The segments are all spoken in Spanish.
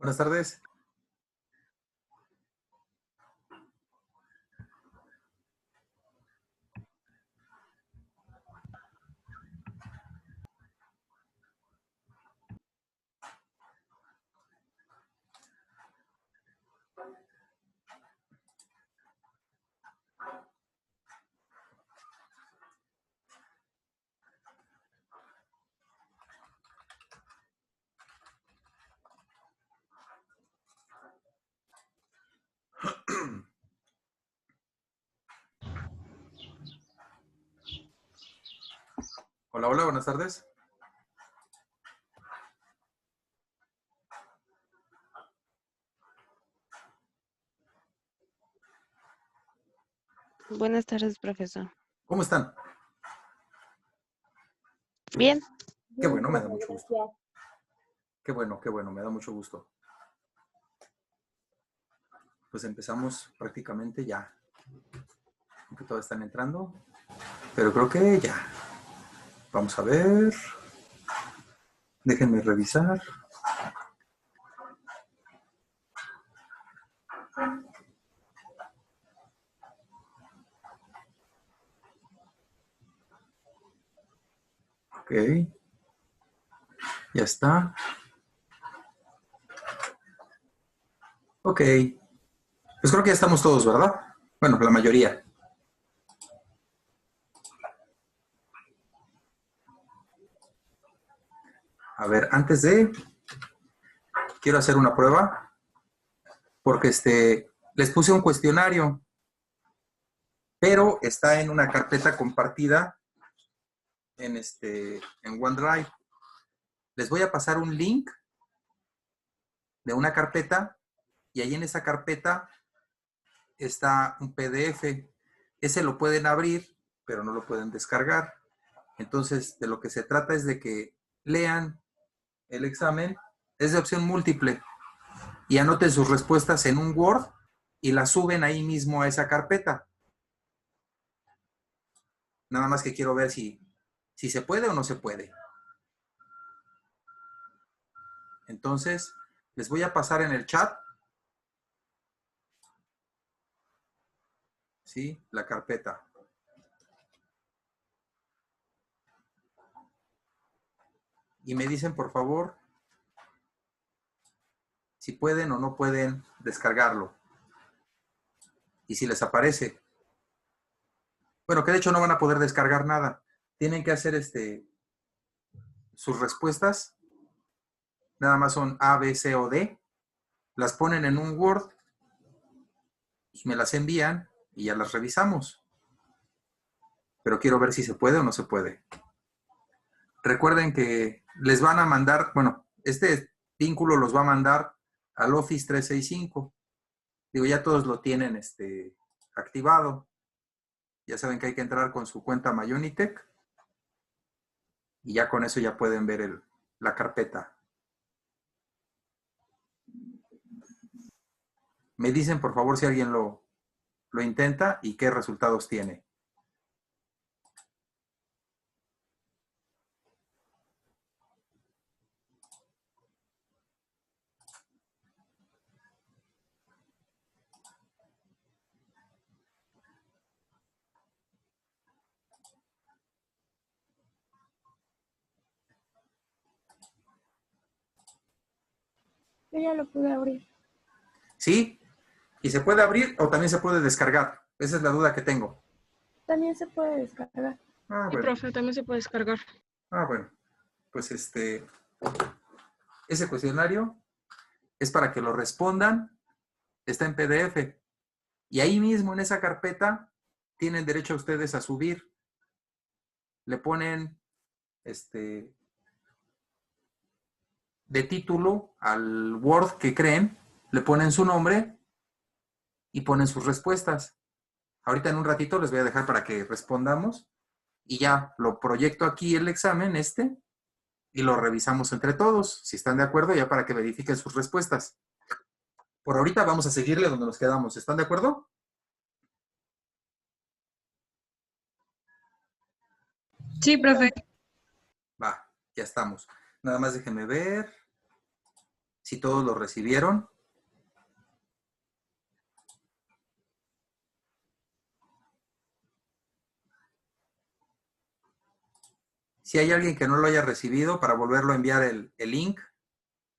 Buenas tardes. Hola, hola, buenas tardes. Buenas tardes, profesor. ¿Cómo están? Bien. Qué bueno, me da mucho gusto. Qué bueno, me da mucho gusto. Pues empezamos prácticamente ya. Aunque todos están entrando, pero creo que ya. Vamos a ver. Déjenme revisar. Ok. Ya está. Ok. Pues creo que ya estamos todos, ¿verdad? Bueno, la mayoría. A ver, antes de... Quiero hacer una prueba. Porque les puse un cuestionario. Pero está en una carpeta compartida en OneDrive. Les voy a pasar un link de una carpeta y ahí en esa carpeta está un PDF. Ese lo pueden abrir, pero no lo pueden descargar. Entonces, de lo que se trata es de que lean el examen. Es de opción múltiple y anoten sus respuestas en un Word y las suben ahí mismo a esa carpeta. Nada más que quiero ver si se puede o no se puede. Entonces, les voy a pasar en el chat, ¿sí? La carpeta. Y me dicen, por favor, si pueden o no pueden descargarlo. Y si les aparece. Bueno, que de hecho no van a poder descargar nada. Tienen que hacer sus respuestas. Nada más son A, B, C o D. Las ponen en un Word y me las envían y ya las revisamos. Pero quiero ver si se puede o no se puede. Recuerden que les van a mandar, bueno, este vínculo los va a mandar al Office 365. Digo, ya todos lo tienen activado. Ya saben que hay que entrar con su cuenta Mayonitech y ya con eso ya pueden ver la carpeta. Me dicen, por favor, si alguien lo intenta y qué resultados tiene. Yo ya lo pude abrir. ¿Sí? ¿Y se puede abrir o también se puede descargar? Esa es la duda que tengo. También se puede descargar. Ah, Sí, bueno. profe, también se puede descargar. Ah, bueno. Pues ese cuestionario es para que lo respondan. Está en PDF. Y ahí mismo en esa carpeta tienen derecho a ustedes a subir. Le ponen de título al Word que creen, le ponen su nombre y ponen sus respuestas. Ahorita en un ratito les voy a dejar para que respondamos y ya lo proyecto aquí el examen y lo revisamos entre todos. Si están de acuerdo, ya para que verifiquen sus respuestas. Por ahorita vamos a seguirle donde nos quedamos. ¿Están de acuerdo? Sí, profe. Va, ya estamos. Nada más déjenme ver Si todos lo recibieron. Si hay alguien que no lo haya recibido, para volverlo a enviar el link,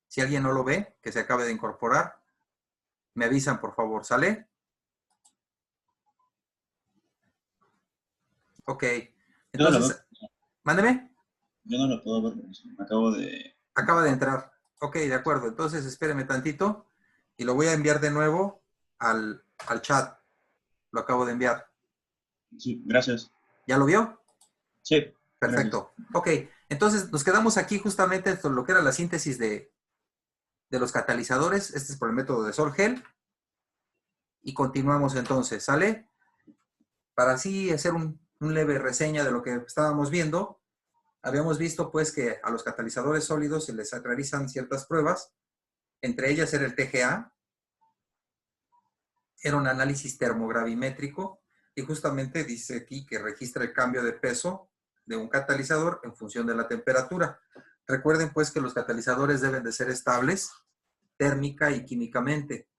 si alguien no lo ve, que se acabe de incorporar, me avisan, por favor. ¿Sale? Ok. Yo no lo Entonces, veo. mándeme. Yo no lo puedo ver, profesor. Me acabo de... Acaba de entrar. Ok, de acuerdo. Entonces, espéreme tantito y lo voy a enviar de nuevo al chat. Lo acabo de enviar. Sí, gracias. ¿Ya lo vio? Sí, gracias. Perfecto. Ok, entonces nos quedamos aquí justamente en lo que era la síntesis de los catalizadores. Este es por el método de Sol-Gel. Y continuamos entonces, ¿sale? Para así hacer un leve reseña de lo que estábamos viendo, habíamos visto pues que a los catalizadores sólidos se les realizan ciertas pruebas. Entre ellas era el TGA, era un análisis termogravimétrico y justamente dice aquí que registra el cambio de peso de un catalizador en función de la temperatura. Recuerden pues que los catalizadores deben de ser estables térmica y químicamente.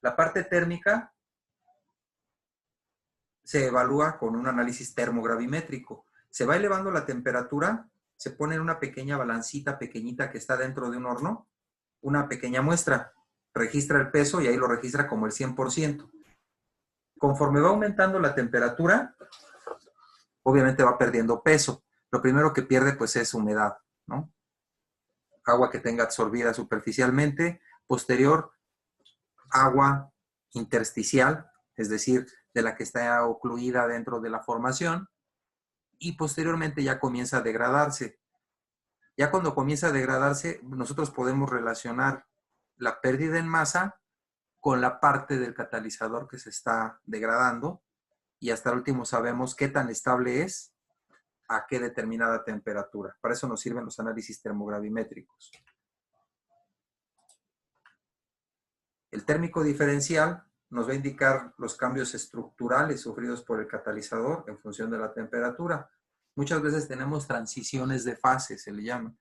La parte térmica se evalúa con un análisis termogravimétrico. Se va elevando la temperatura, se pone en una pequeña balancita pequeñita que está dentro de un horno, una pequeña muestra, registra el peso y ahí lo registra como el 100%. Conforme va aumentando la temperatura, obviamente va perdiendo peso. Lo primero que pierde pues es humedad, ¿no? Agua que tenga absorbida superficialmente. Posterior, agua intersticial, es decir, de la que está ocluida dentro de la formación. Y posteriormente ya comienza a degradarse. Ya cuando comienza a degradarse, nosotros podemos relacionar la pérdida en masa con la parte del catalizador que se está degradando y hasta el último sabemos qué tan estable es a qué determinada temperatura. Para eso nos sirven los análisis termogravimétricos. El térmico diferencial nos va a indicar los cambios estructurales sufridos por el catalizador en función de la temperatura. Muchas veces tenemos transiciones de fase, se le llama.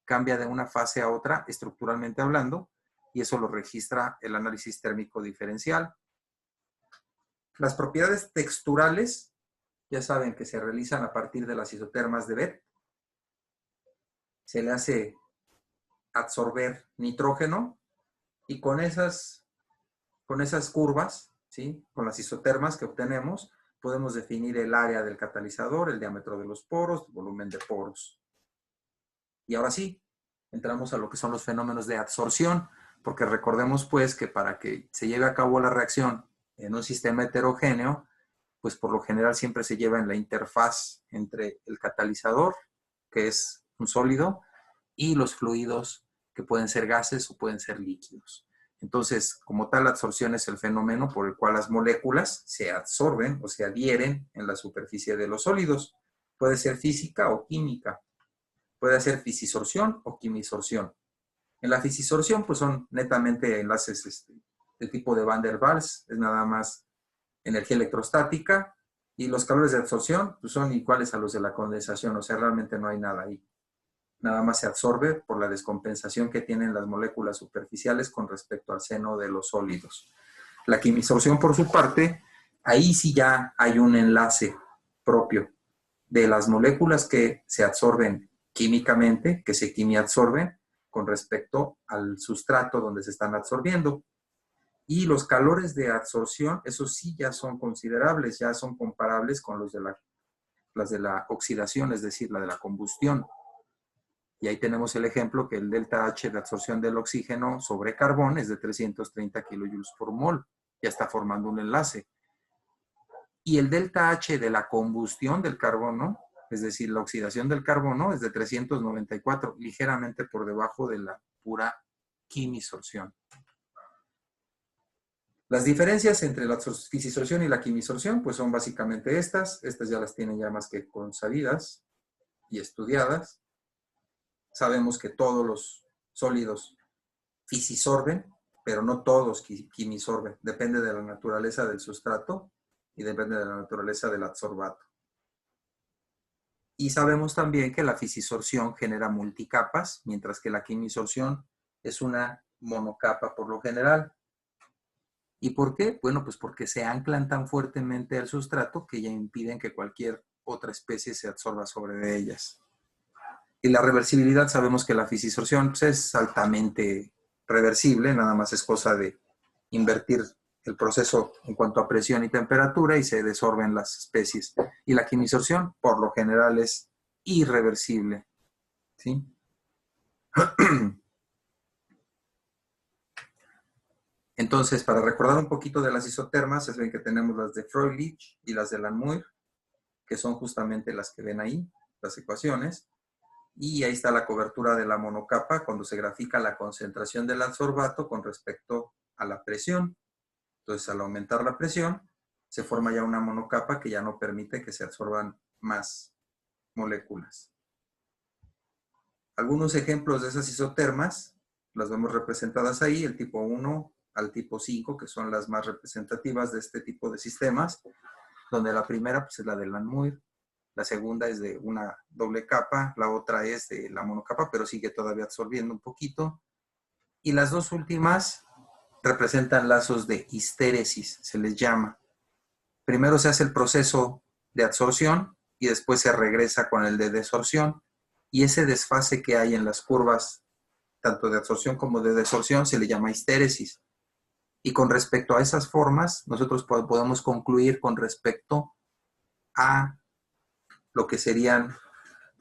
Cambia de una fase a otra, estructuralmente hablando, y eso lo registra el análisis térmico diferencial. Las propiedades texturales, ya saben que se realizan a partir de las isotermas de Bett. Se le hace absorber nitrógeno y con esas curvas, ¿sí? Con las isotermas que obtenemos, podemos definir el área del catalizador, el diámetro de los poros, el volumen de poros. Y ahora sí, entramos a lo que son los fenómenos de absorción, porque recordemos pues que para que se lleve a cabo la reacción en un sistema heterogéneo, pues por lo general siempre se lleva en la interfaz entre el catalizador, que es un sólido, y los fluidos, que pueden ser gases o pueden ser líquidos. Entonces, como tal, la absorción es el fenómeno por el cual las moléculas se absorben o se adhieren en la superficie de los sólidos. Puede ser física o química. Puede ser fisisorción o quimisorción. En la fisisorción, pues son netamente enlaces de tipo de Van der Waals, es nada más energía electrostática, y los calores de absorción pues son iguales a los de la condensación, o sea, realmente no hay nada ahí. Nada más se absorbe por la descompensación que tienen las moléculas superficiales con respecto al seno de los sólidos. La quimisorción, por su parte, ahí sí ya hay un enlace propio de las moléculas que se absorben químicamente, que se quimiabsorben con respecto al sustrato donde se están absorbiendo. Y los calores de absorción, esos sí ya son considerables, ya son comparables con los de las de la oxidación, es decir, la de la combustión. Y ahí tenemos el ejemplo que el delta H de absorción del oxígeno sobre carbón es de 330 kilojoules por mol. Ya está formando un enlace. Y el delta H de la combustión del carbono, es decir, la oxidación del carbono, es de 394, ligeramente por debajo de la pura quimisorción. Las diferencias entre la fisisorción y la quimisorción, pues son básicamente estas. Estas ya las tienen ya más que consabidas y estudiadas. Sabemos que todos los sólidos fisisorben, pero no todos quimisorben. Depende de la naturaleza del sustrato y depende de la naturaleza del adsorbato. Y sabemos también que la fisisorción genera multicapas, mientras que la quimisorción es una monocapa por lo general. ¿Y por qué? Bueno, pues porque se anclan tan fuertemente al sustrato que ya impiden que cualquier otra especie se absorba sobre ellas. Y la reversibilidad, sabemos que la fisisorción pues, es altamente reversible, nada más es cosa de invertir el proceso en cuanto a presión y temperatura y se desorben las especies. Y la quimisorción, por lo general, es irreversible. ¿Sí? Entonces, para recordar un poquito de las isotermas, es bien que tenemos las de Froelich y las de Langmuir, que son justamente las que ven ahí, las ecuaciones. Y ahí está la cobertura de la monocapa cuando se grafica la concentración del adsorbato con respecto a la presión. Entonces, al aumentar la presión, se forma ya una monocapa que ya no permite que se absorban más moléculas. Algunos ejemplos de esas isotermas las vemos representadas ahí, el tipo 1 al tipo 5, que son las más representativas de este tipo de sistemas, donde la primera pues, es la de Langmuir, la segunda es de una doble capa, la otra es de la monocapa, pero sigue todavía absorbiendo un poquito. Y las dos últimas representan lazos de histéresis, se les llama. Primero se hace el proceso de absorción y después se regresa con el de desorción. Y ese desfase que hay en las curvas, tanto de absorción como de desorción, se le llama histéresis. Y con respecto a esas formas, nosotros podemos concluir con respecto a lo que serían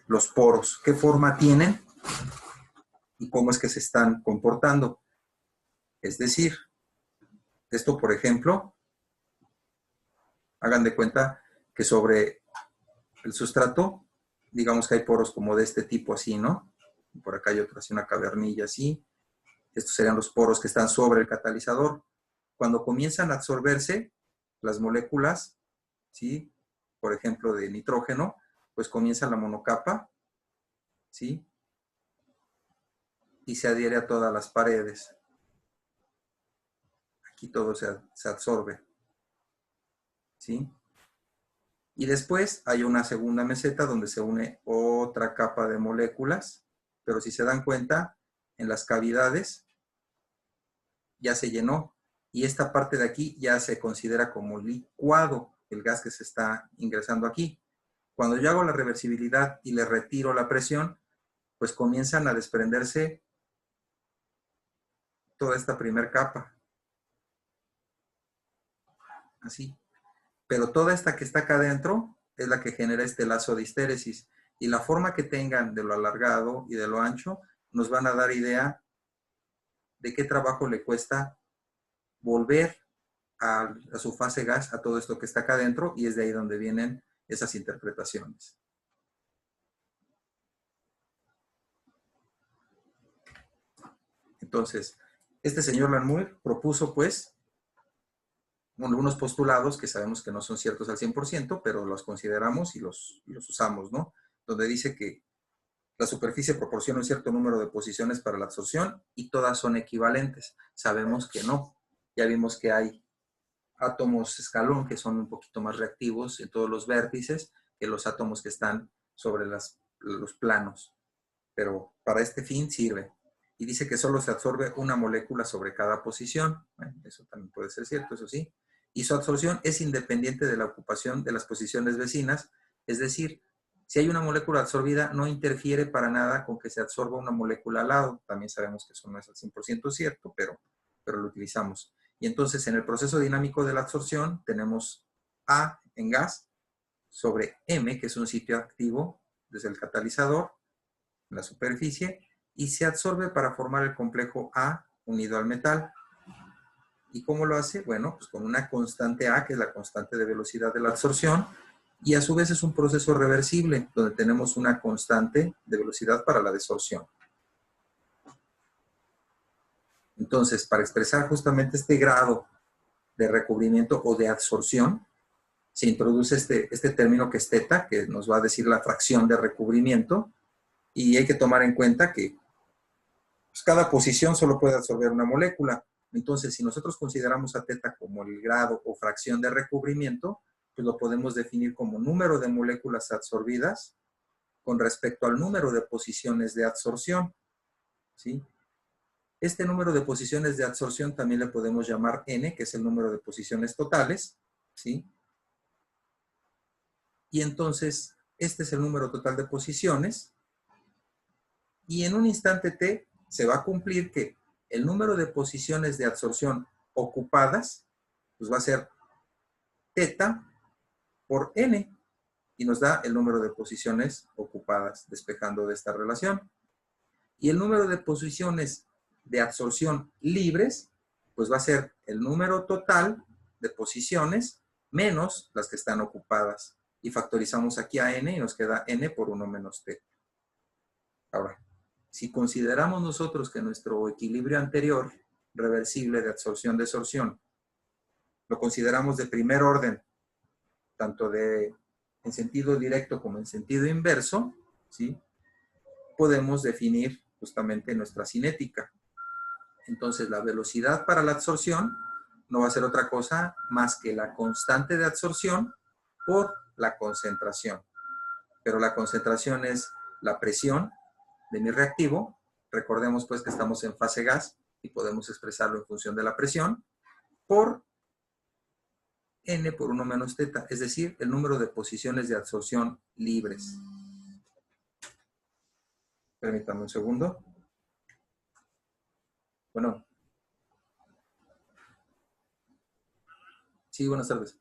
los poros. ¿Qué forma tienen? Y cómo es que se están comportando. Es decir, esto, por ejemplo, hagan de cuenta que sobre el sustrato, digamos que hay poros como de este tipo así, ¿no? Por acá hay otro así, una cavernilla así. Estos serían los poros que están sobre el catalizador. Cuando comienzan a absorberse las moléculas, ¿sí? Por ejemplo, de nitrógeno, pues comienza la monocapa, ¿sí? Y se adhiere a todas las paredes. Aquí todo se absorbe, ¿sí? Y después hay una segunda meseta donde se une otra capa de moléculas, pero si se dan cuenta, en las cavidades ya se llenó y esta parte de aquí ya se considera como licuado el gas que se está ingresando aquí. Cuando yo hago la reversibilidad y le retiro la presión, pues comienzan a desprenderse toda esta primer capa. Así. Pero toda esta que está acá adentro es la que genera este lazo de histéresis. Y la forma que tengan de lo alargado y de lo ancho nos van a dar idea de qué trabajo le cuesta volver a su fase gas a todo esto que está acá adentro, y es de ahí donde vienen esas interpretaciones. Entonces, este señor Langmuir propuso, pues, algunos postulados que sabemos que no son ciertos al 100%, pero los consideramos y los usamos, ¿no? Donde dice que la superficie proporciona un cierto número de posiciones para la absorción y todas son equivalentes. Sabemos que no. Ya vimos que hay átomos escalón que son un poquito más reactivos en todos los vértices que los átomos que están sobre los planos. Pero para este fin sirve. Y dice que solo se absorbe una molécula sobre cada posición. Bueno, eso también puede ser cierto, eso sí. Y su absorción es independiente de la ocupación de las posiciones vecinas, es decir, si hay una molécula absorbida, no interfiere para nada con que se absorba una molécula al lado. También sabemos que eso no es al 100% cierto, pero lo utilizamos. Y entonces, en el proceso dinámico de la absorción, tenemos A en gas sobre M, que es un sitio activo desde el catalizador, en la superficie, y se absorbe para formar el complejo A unido al metal. ¿Y cómo lo hace? Bueno, pues con una constante A, que es la constante de velocidad de la absorción, y a su vez es un proceso reversible, donde tenemos una constante de velocidad para la desorción. Entonces, para expresar justamente este grado de recubrimiento o de absorción, se introduce este término que es teta, que nos va a decir la fracción de recubrimiento, y hay que tomar en cuenta que pues, cada posición solo puede absorber una molécula. Entonces, si nosotros consideramos a teta como el grado o fracción de recubrimiento, pues lo podemos definir como número de moléculas absorbidas con respecto al número de posiciones de absorción, ¿sí? Este número de posiciones de adsorción también le podemos llamar N, que es el número de posiciones totales, ¿sí? Y entonces, este es el número total de posiciones. Y en un instante T se va a cumplir que el número de posiciones de adsorción ocupadas, pues va a ser teta por N, y nos da el número de posiciones ocupadas, despejando de esta relación. Y el número de posiciones de absorción libres, pues va a ser el número total de posiciones menos las que están ocupadas. Y factorizamos aquí a N y nos queda N por 1 menos T. Ahora, si consideramos nosotros que nuestro equilibrio anterior, reversible de absorción-desorción, lo consideramos de primer orden, tanto en sentido directo como en sentido inverso, ¿sí? Podemos definir justamente nuestra cinética. Entonces, la velocidad para la absorción no va a ser otra cosa más que la constante de absorción por la concentración. Pero la concentración es la presión de mi reactivo. Recordemos pues que estamos en fase gas y podemos expresarlo en función de la presión por N por 1 menos teta, es decir, el número de posiciones de absorción libres. Permítanme un segundo. Bueno. Sí, buenas tardes.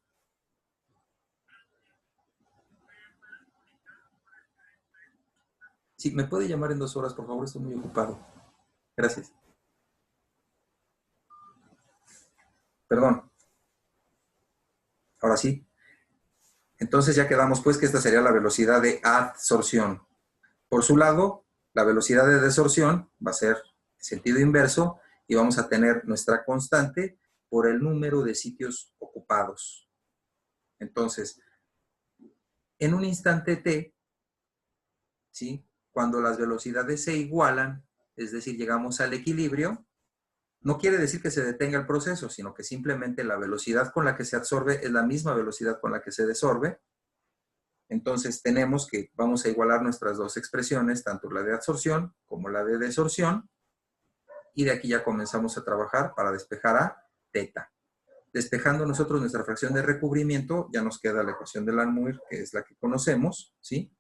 Sí, ¿me puede llamar en 2 horas, por favor? Estoy muy ocupado. Gracias. Perdón. Ahora sí. Entonces ya quedamos pues que esta sería la velocidad de adsorción. Por su lado, la velocidad de desorción va a ser en sentido inverso y vamos a tener nuestra constante por el número de sitios ocupados. Entonces, en un instante t, ¿sí? Cuando las velocidades se igualan, es decir, llegamos al equilibrio, no quiere decir que se detenga el proceso, sino que simplemente la velocidad con la que se absorbe es la misma velocidad con la que se desorbe. Entonces tenemos que vamos a igualar nuestras dos expresiones, tanto la de absorción como la de desorción, y de aquí ya comenzamos a trabajar para despejar a teta. Despejando nosotros nuestra fracción de recubrimiento, ya nos queda la ecuación de Langmuir, que es la que conocemos, ¿sí?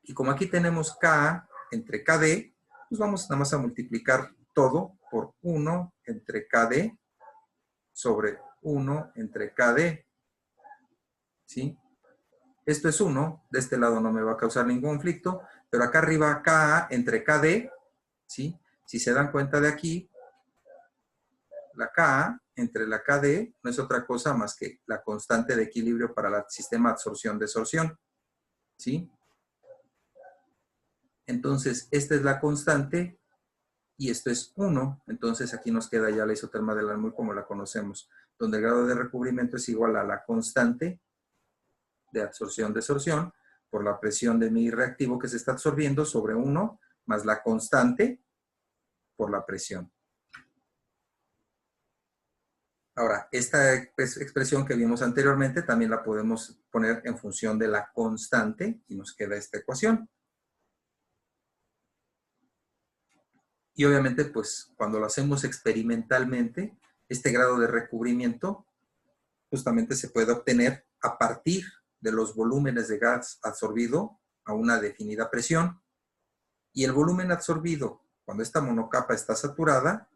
Y como aquí tenemos K entre KD, pues vamos nada más a multiplicar todo por 1 entre KD sobre 1 entre KD, ¿sí? Esto es 1, de este lado no me va a causar ningún conflicto, pero acá arriba Ka entre KD, ¿sí? Si se dan cuenta de aquí, la Ka entre la KD no es otra cosa más que la constante de equilibrio para el sistema absorción-desorción, ¿sí? Entonces, esta es la constante y esto es 1, entonces aquí nos queda ya la isoterma de Langmuir como la conocemos, donde el grado de recubrimiento es igual a la constante de absorción-desorción por la presión de mi reactivo que se está absorbiendo sobre 1 más la constante por la presión. Ahora, esta expresión que vimos anteriormente también la podemos poner en función de la constante y nos queda esta ecuación. Y obviamente, pues, cuando lo hacemos experimentalmente, este grado de recubrimiento justamente se puede obtener a partir de los volúmenes de gas absorbido a una definida presión. Y el volumen absorbido, cuando esta monocapa está saturada,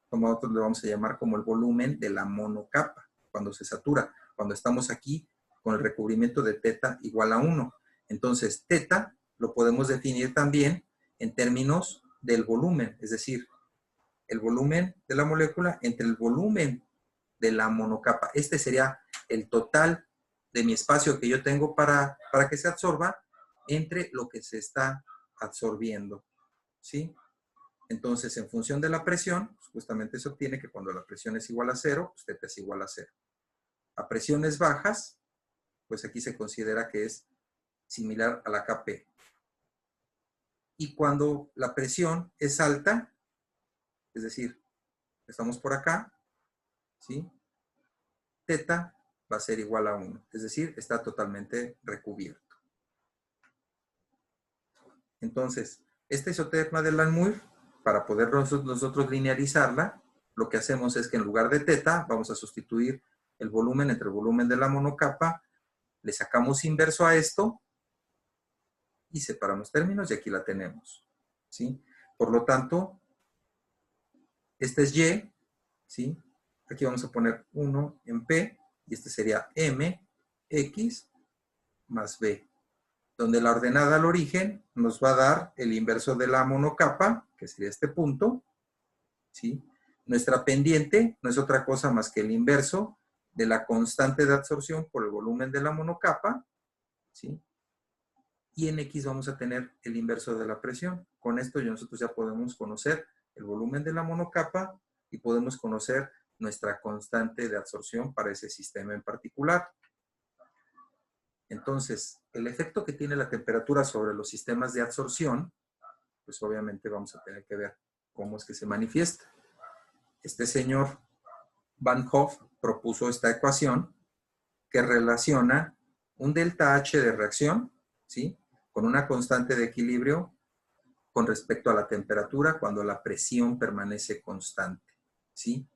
como nosotros le vamos a llamar como el volumen de la monocapa, cuando se satura, cuando estamos aquí con el recubrimiento de teta igual a 1. Entonces, teta lo podemos definir también en términos del volumen, es decir, el volumen de la molécula entre el volumen de la monocapa. Este sería el total de mi espacio que yo tengo para que se absorba entre lo que se está absorbiendo, ¿sí? Entonces, en función de la presión, pues justamente se obtiene que cuando la presión es igual a 0, pues teta es igual a 0. A presiones bajas, pues aquí se considera que es similar a la Kp. Y cuando la presión es alta, es decir, estamos por acá, ¿sí? Teta va a ser igual a 1, es decir, está totalmente recubierto. Entonces, esta isoterma de Langmuir para poder nosotros linearizarla, lo que hacemos es que en lugar de teta, vamos a sustituir el volumen entre el volumen de la monocapa, le sacamos inverso a esto y separamos términos y aquí la tenemos, ¿sí? Por lo tanto, este es Y, ¿sí? Aquí vamos a poner 1 en P y este sería M, X más B, donde la ordenada al origen nos va a dar el inverso de la monocapa, que sería este punto, ¿sí? Nuestra pendiente no es otra cosa más que el inverso de la constante de absorción por el volumen de la monocapa, ¿sí? Y en X vamos a tener el inverso de la presión. Con esto nosotros ya podemos conocer el volumen de la monocapa y podemos conocer nuestra constante de absorción para ese sistema en particular. Entonces, el efecto que tiene la temperatura sobre los sistemas de absorción, pues obviamente vamos a tener que ver cómo es que se manifiesta. Este señor Van Hoff propuso esta ecuación que relaciona un delta H de reacción, ¿sí?, con una constante de equilibrio con respecto a la temperatura cuando la presión permanece constante, ¿sí?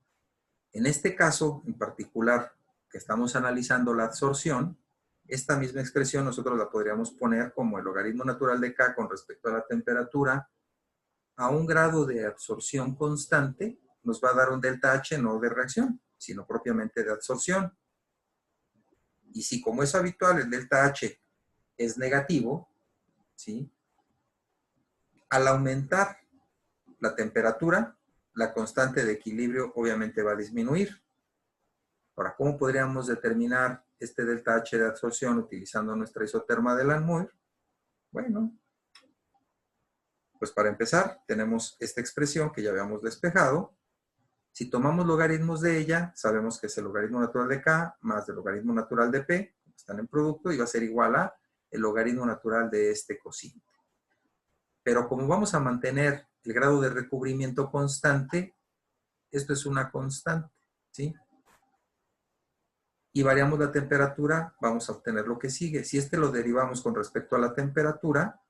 En este caso en particular que estamos analizando la absorción, esta misma expresión nosotros la podríamos poner como el logaritmo natural de K con respecto a la temperatura a un grado de absorción constante nos va a dar un delta H no de reacción, sino propiamente de absorción. Y si, como es habitual, el delta H es negativo, ¿sí?, al aumentar la temperatura, la constante de equilibrio obviamente va a disminuir. Ahora, ¿cómo podríamos determinar este delta H de absorción utilizando nuestra isoterma de Langmuir? Bueno, pues para empezar, tenemos esta expresión que ya habíamos despejado. Si tomamos logaritmos de ella, sabemos que es el logaritmo natural de K más el logaritmo natural de P, están en producto, y va a ser igual a el logaritmo natural de este cociente. Pero como vamos a mantener el grado de recubrimiento constante, esto es una constante, ¿sí? Y variamos la temperatura, vamos a obtener lo que sigue. Si este lo derivamos con respecto a la temperatura,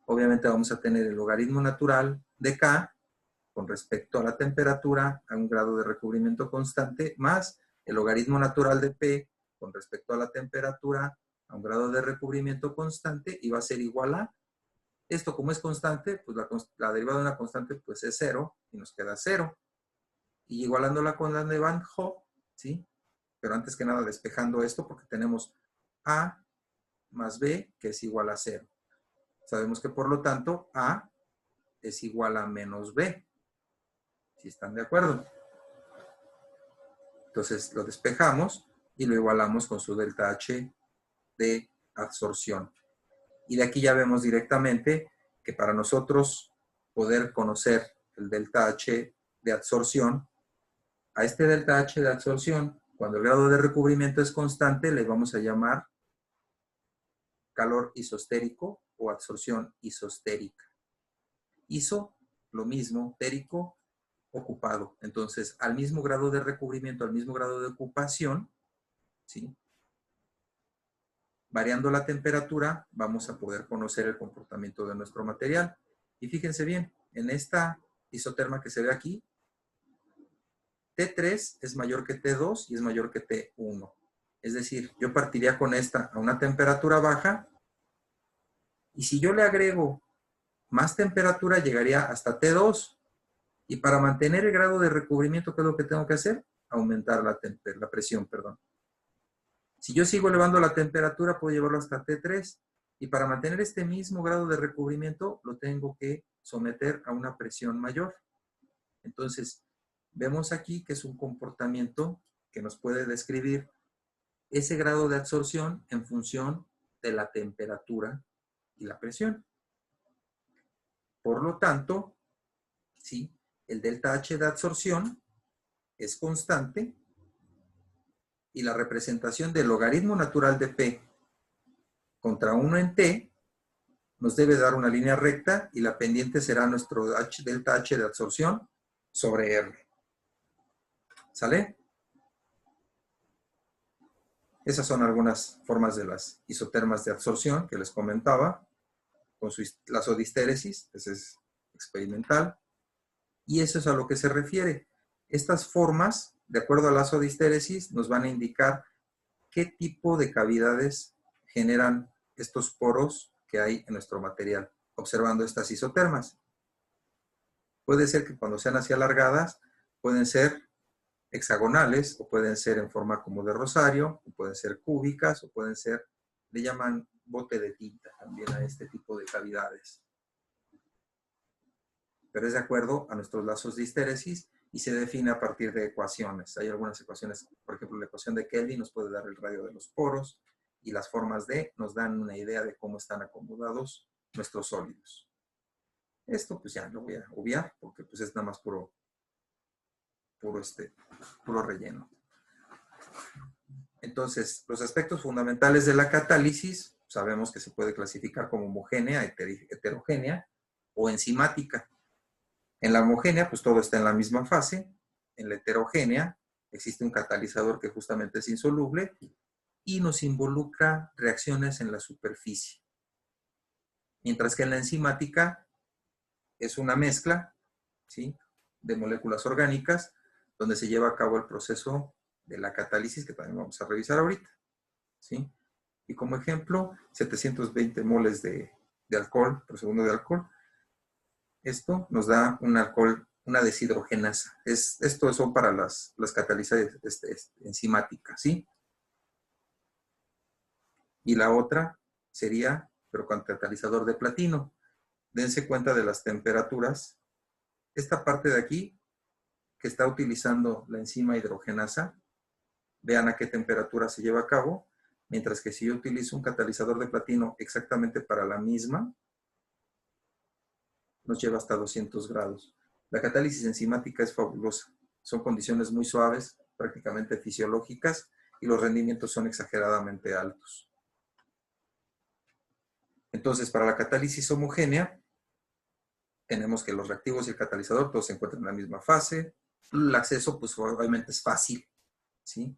obviamente vamos a tener el logaritmo natural de K con respecto a la temperatura a un grado de recubrimiento constante, más el logaritmo natural de P con respecto a la temperatura a un grado de recubrimiento constante, y va a ser igual a, esto como es constante, pues la derivada de una constante pues es 0 y nos queda 0. Y igualándola con la de Van Hoff, ¿sí? Pero antes que nada despejando esto porque tenemos A más B que es igual a 0. Sabemos que por lo tanto A es igual a menos B. ¿Sí están de acuerdo? Entonces lo despejamos y lo igualamos con su delta H de absorción. Y de aquí ya vemos directamente que para nosotros poder conocer el delta H de absorción, a este delta H de absorción, cuando el grado de recubrimiento es constante, le vamos a llamar calor isostérico o absorción isostérica. Iso, lo mismo, térico, ocupado. Entonces, al mismo grado de recubrimiento, al mismo grado de ocupación, ¿sí?, variando la temperatura, vamos a poder conocer el comportamiento de nuestro material. Y fíjense bien, en esta isoterma que se ve aquí, T3 es mayor que T2 y es mayor que T1. Es decir, yo partiría con esta a una temperatura baja, y si yo le agrego más temperatura, llegaría hasta T2. Y para mantener el grado de recubrimiento, ¿qué es lo que tengo que hacer? Aumentar la presión, perdón. Si yo sigo elevando la temperatura, puedo llevarlo hasta T3. Y para mantener este mismo grado de recubrimiento, lo tengo que someter a una presión mayor. Entonces, vemos aquí que es un comportamiento que nos puede describir ese grado de absorción en función de la temperatura y la presión. Por lo tanto, ¿sí?, el delta H de absorción es constante y la representación del logaritmo natural de P contra 1 en T nos debe dar una línea recta y la pendiente será nuestro delta H de absorción sobre R. ¿Sale? Esas son algunas formas de las isotermas de absorción que les comentaba, con su lazodistéresis. Esa es experimental. Y eso es a lo que se refiere. Estas formas, de acuerdo a la azodistéresis, nos van a indicar qué tipo de cavidades generan estos poros que hay en nuestro material, observando estas isotermas. Puede ser que cuando sean así alargadas, pueden ser hexagonales, o pueden ser en forma como de rosario, o pueden ser cúbicas, o pueden ser, le llaman bote de tinta también a este tipo de cavidades. Pero es de acuerdo a nuestros lazos de histéresis y se define a partir de ecuaciones. Hay algunas ecuaciones, por ejemplo, la ecuación de Kelvin nos puede dar el radio de los poros y las formas D nos dan una idea de cómo están acomodados nuestros sólidos. Esto pues ya lo voy a obviar porque pues es nada más puro relleno. Entonces, los aspectos fundamentales de la catálisis, sabemos que se puede clasificar como homogénea, heterogénea o enzimática. En la homogénea, pues todo está en la misma fase. En la heterogénea, existe un catalizador que justamente es insoluble y nos involucra reacciones en la superficie. Mientras que en la enzimática es una mezcla, ¿sí?, de moléculas orgánicas donde se lleva a cabo el proceso de la catálisis, que también vamos a revisar ahorita, ¿sí? Y como ejemplo, 720 moles de alcohol por segundo de alcohol. Esto nos da un alcohol, una deshidrogenasa. Esto son para las catalizas enzimáticas, ¿sí? Y la otra sería, pero con catalizador de platino. Dense cuenta de las temperaturas. Esta parte de aquí, que está utilizando la enzima hidrogenasa, vean a qué temperatura se lleva a cabo, mientras que si yo utilizo un catalizador de platino exactamente para la misma, nos lleva hasta 200 grados. La catálisis enzimática es fabulosa. Son condiciones muy suaves, prácticamente fisiológicas, y los rendimientos son exageradamente altos. Entonces, para la catálisis homogénea, tenemos que los reactivos y el catalizador todos se encuentran en la misma fase. El acceso, pues obviamente es fácil, ¿sí?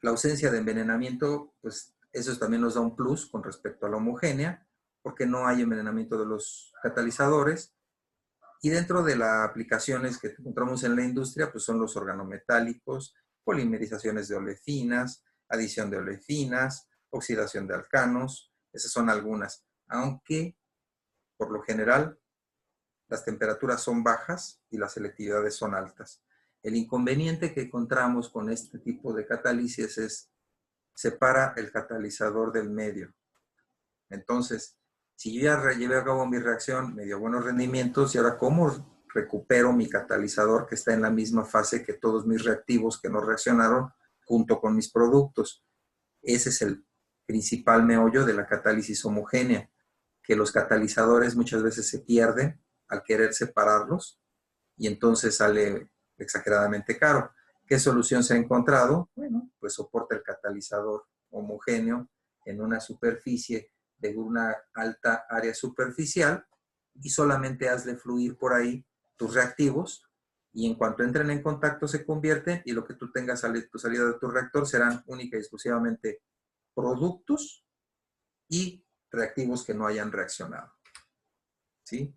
La ausencia de envenenamiento, pues eso también nos da un plus con respecto a la homogénea, porque no hay envenenamiento de los catalizadores. Y dentro de las aplicaciones que encontramos en la industria, pues son los organometálicos, polimerizaciones de olefinas, adición de olefinas, oxidación de alcanos. Esas son algunas. Aunque, por lo general, las temperaturas son bajas y las selectividades son altas. El inconveniente que encontramos con este tipo de catálisis es separa el catalizador del medio. Entonces, si yo ya llevé a cabo mi reacción, me dio buenos rendimientos, y ahora ¿cómo recupero mi catalizador que está en la misma fase que todos mis reactivos que no reaccionaron junto con mis productos? Ese es el principal meollo de la catálisis homogénea, que los catalizadores muchas veces se pierden al querer separarlos y entonces sale exageradamente caro. ¿Qué solución se ha encontrado? Bueno, pues soporta el catalizador homogéneo en una superficie de una alta área superficial y solamente hazle fluir por ahí tus reactivos y en cuanto entren en contacto se convierten y lo que tú tengas a tu salida de tu reactor serán única y exclusivamente productos y reactivos que no hayan reaccionado. ¿Sí?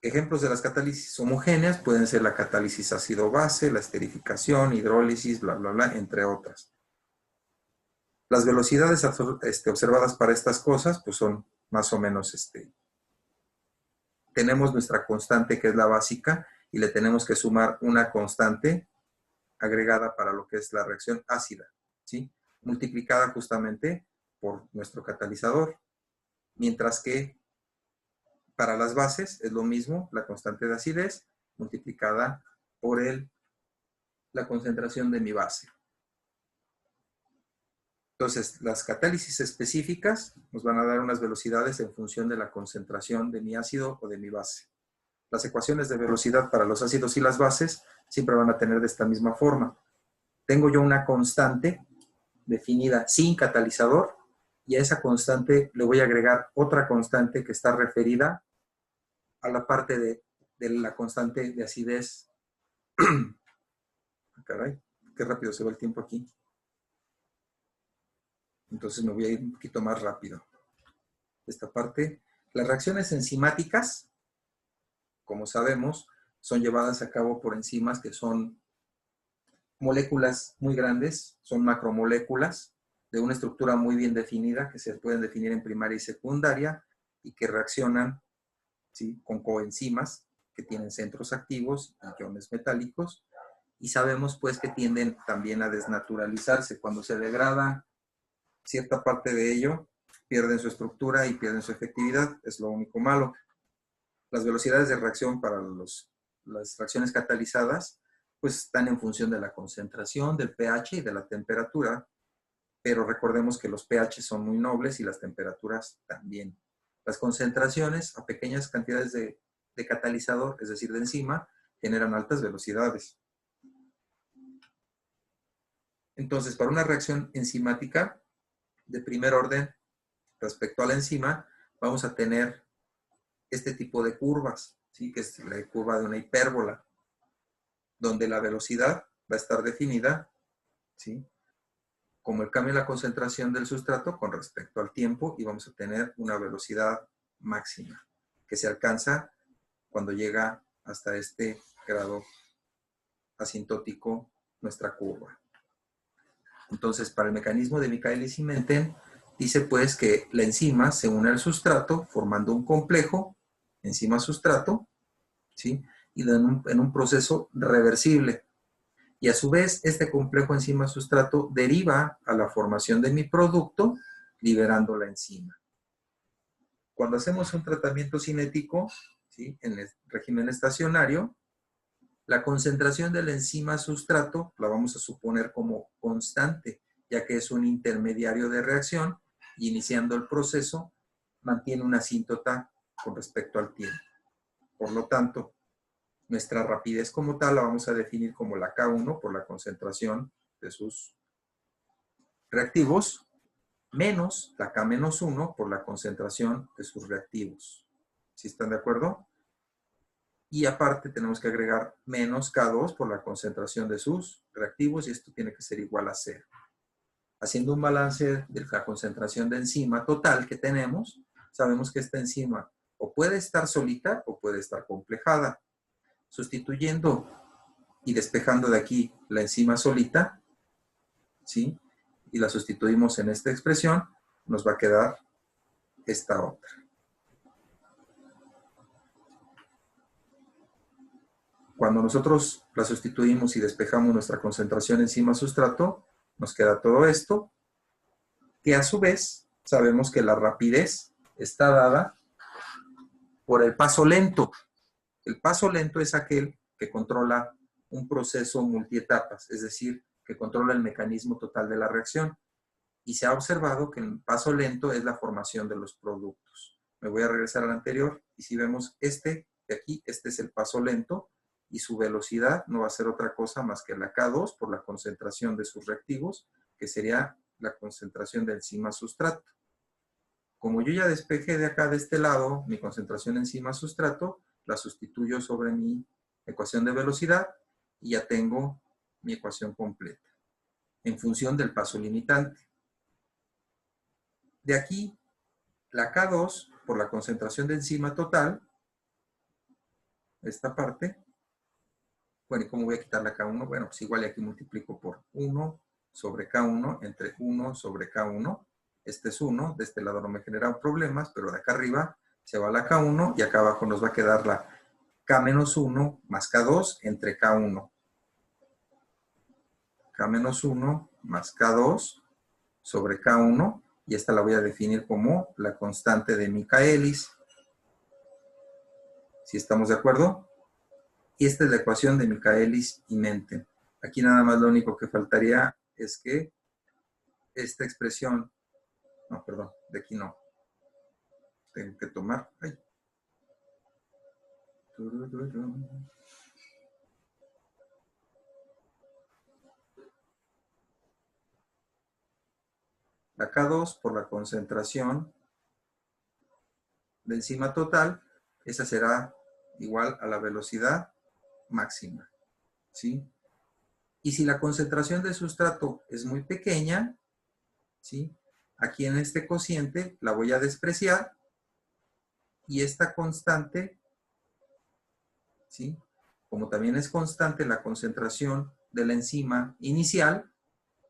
Ejemplos de las catálisis homogéneas pueden ser la catálisis ácido-base, la esterificación, hidrólisis, bla, bla, bla, entre otras. Las velocidades observadas para estas cosas pues son más o menos, tenemos nuestra constante que es la básica y le tenemos que sumar una constante agregada para lo que es la reacción ácida, ¿sí? Multiplicada justamente por nuestro catalizador. Mientras que para las bases es lo mismo, la constante de acidez multiplicada por la concentración de mi base. Entonces, las catálisis específicas nos van a dar unas velocidades en función de la concentración de mi ácido o de mi base. Las ecuaciones de velocidad para los ácidos y las bases siempre van a tener de esta misma forma. Tengo yo una constante definida sin catalizador y a esa constante le voy a agregar otra constante que está referida a la parte de la constante de acidez. Caray, qué rápido se va el tiempo aquí. Entonces me voy a ir un poquito más rápido. Esta parte Las reacciones enzimáticas, como sabemos, son llevadas a cabo por enzimas que son moléculas muy grandes, son macromoléculas de una estructura muy bien definida, que se pueden definir en primaria y secundaria, y que reaccionan, ¿sí?, con coenzimas que tienen centros activos y iones metálicos, y sabemos pues que tienden también a desnaturalizarse. Cuando se degrada cierta parte de ello, pierden su estructura y pierden su efectividad, es lo único malo. Las velocidades de reacción para las reacciones catalizadas pues están en función de la concentración, del pH y de la temperatura, pero recordemos que los pH son muy nobles y las temperaturas también. Las concentraciones a pequeñas cantidades de catalizador, es decir, de enzima, generan altas velocidades. Entonces, para una reacción enzimática de primer orden respecto a la enzima, vamos a tener este tipo de curvas, ¿sí?, que es la curva de una hipérbola, donde la velocidad va a estar definida, ¿sí?, como el cambio en la concentración del sustrato con respecto al tiempo, y vamos a tener una velocidad máxima que se alcanza cuando llega hasta este grado asintótico nuestra curva. Entonces, para el mecanismo de Michaelis y Menten, dice pues que la enzima se une al sustrato formando un complejo enzima-sustrato, ¿sí?, y en un proceso reversible. Y a su vez, este complejo enzima-sustrato deriva a la formación de mi producto, liberando la enzima. Cuando hacemos un tratamiento cinético, ¿sí?, en el régimen estacionario, la concentración de la enzima-sustrato la vamos a suponer como constante, ya que es un intermediario de reacción y iniciando el proceso mantiene una asíntota con respecto al tiempo. Por lo tanto, nuestra rapidez como tal la vamos a definir como la K1 por la concentración de sus reactivos, menos la K-1 por la concentración de sus reactivos. ¿Sí están de acuerdo? Y aparte tenemos que agregar menos K2 por la concentración de sus reactivos, y esto tiene que ser igual a 0. Haciendo un balance de la concentración de enzima total que tenemos, sabemos que esta enzima o puede estar solita o puede estar complejada. Sustituyendo y despejando de aquí la enzima solita, ¿sí?, y la sustituimos en esta expresión, nos va a quedar esta otra. Cuando nosotros la sustituimos y despejamos nuestra concentración enzima-sustrato, nos queda todo esto, que a su vez sabemos que la rapidez está dada por el paso lento. El paso lento es aquel que controla un proceso multietapas, es decir, que controla el mecanismo total de la reacción. Y se ha observado que el paso lento es la formación de los productos. Me voy a regresar al anterior, y si vemos este de aquí, este es el paso lento, y su velocidad no va a ser otra cosa más que la K2 por la concentración de sus reactivos, que sería la concentración de enzima-sustrato. Como yo ya despejé de acá, de este lado, mi concentración enzima-sustrato, la sustituyo sobre mi ecuación de velocidad y ya tengo mi ecuación completa en función del paso limitante. De aquí, la K2 por la concentración de enzima total, esta parte. Bueno, ¿y cómo voy a quitar la K1? Bueno, pues igual aquí multiplico por 1 sobre K1 entre 1 sobre K1. Este es 1, de este lado no me generan problemas, pero de acá arriba se va la K1 y acá abajo nos va a quedar la K-1 más K2 entre K1. K-1 más K2 sobre K1, y esta la voy a definir como la constante de Michaelis. ¿Sí estamos de acuerdo? Y esta es la ecuación de Michaelis y Menten. Aquí nada más lo único que faltaría es que esta expresión, no, perdón, de aquí no. Tengo que tomar, ay. La K2 por la concentración de enzima total, esa será igual a la velocidad máxima, ¿sí? Y si la concentración del sustrato es muy pequeña, ¿sí?, aquí en este cociente la voy a despreciar Y esta constante, ¿sí? Como también es constante la concentración de la enzima inicial,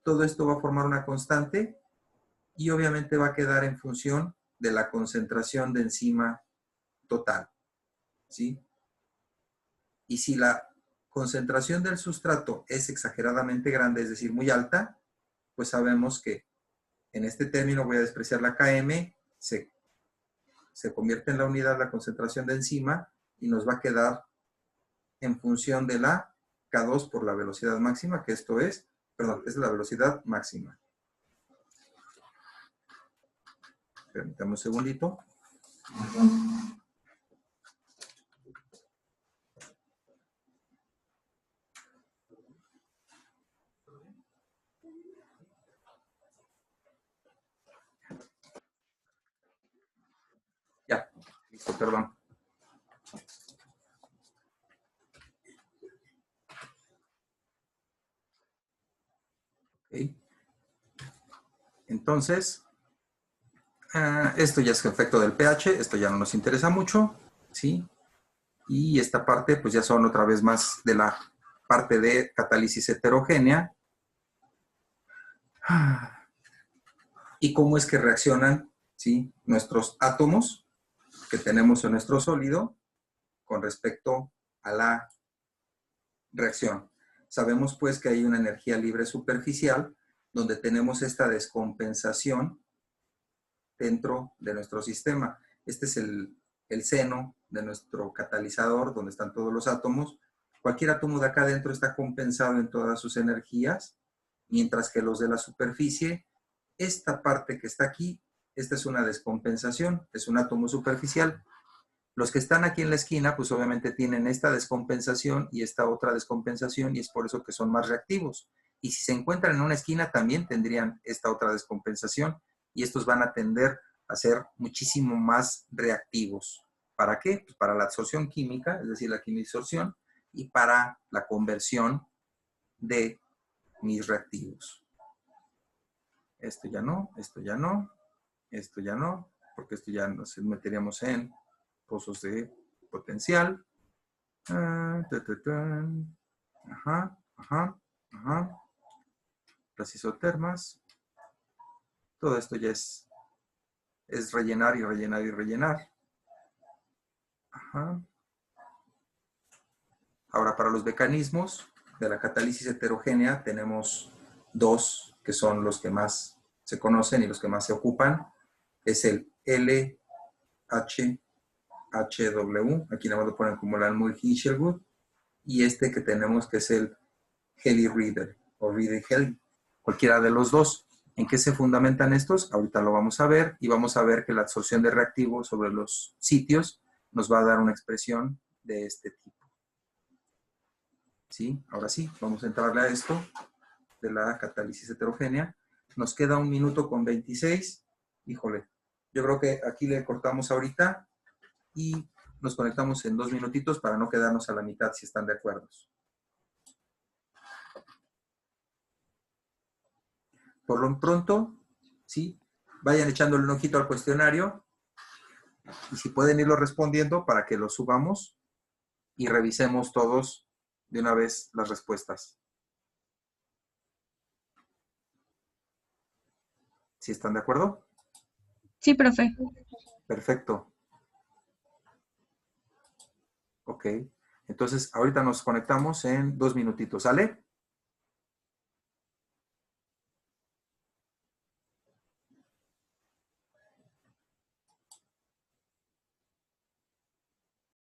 todo esto va a formar una constante y obviamente va a quedar en función de la concentración de enzima total, ¿sí? Y si la concentración del sustrato es exageradamente grande, es decir, muy alta, pues sabemos que en este término voy a despreciar la Km, se convierte en la unidad la concentración de enzima y nos va a quedar en función de la K2 por la velocidad máxima, que esto es, perdón, es la velocidad máxima. Permítame un segundito. Ya, listo, perdón. Okay. Entonces, esto ya es efecto del pH, esto ya no nos interesa mucho, ¿sí? Y esta parte, pues ya son otra vez más de la parte de catálisis heterogénea. Y cómo es que reaccionan, ¿sí? Nuestros átomos que tenemos en nuestro sólido con respecto a la reacción. Sabemos pues que hay una energía libre superficial donde tenemos esta descompensación dentro de nuestro sistema. Este es el seno de nuestro catalizador donde están todos los átomos. Cualquier átomo de acá adentro está compensado en todas sus energías, mientras que los de la superficie, esta parte que está aquí, esta es una descompensación, es un átomo superficial. Los que están aquí en la esquina, pues obviamente tienen esta descompensación y esta otra descompensación y es por eso que son más reactivos. Y si se encuentran en una esquina, también tendrían esta otra descompensación y estos van a tender a ser muchísimo más reactivos. ¿Para qué? Pues para la absorción química, es decir, la quimiosorción, y para la conversión de mis reactivos. Esto ya no, esto ya no, esto ya no, porque esto ya nos meteríamos en pozos de potencial. Ajá, ajá, ajá. Las isotermas. Todo esto ya es rellenar y rellenar y rellenar. Ajá. Ahora, para los mecanismos de la catálisis heterogénea tenemos dos que son los que más se conocen y los que más se ocupan. Es el LHHW, aquí nada más lo ponen como Langmuir-Hinchelwood, y este que tenemos que es el Heli-Rieder o Rieder-Heli, cualquiera de los dos. ¿En qué se fundamentan estos? Ahorita lo vamos a ver y vamos a ver que la absorción de reactivos sobre los sitios nos va a dar una expresión de este tipo. ¿Sí? Ahora sí, vamos a entrarle a esto de la catálisis heterogénea. Nos queda 1 minuto con 26. Híjole, yo creo que aquí le cortamos ahorita y nos conectamos en 2 minutitos para no quedarnos a la mitad si están de acuerdo. Por lo pronto, ¿sí? Vayan echándole un ojito al cuestionario y si pueden irlo respondiendo para que lo subamos y revisemos todos de una vez las respuestas. ¿Sí están de acuerdo? Sí, profe. Perfecto. Ok. Entonces, ahorita nos conectamos en 2 minutitos. ¿Sale?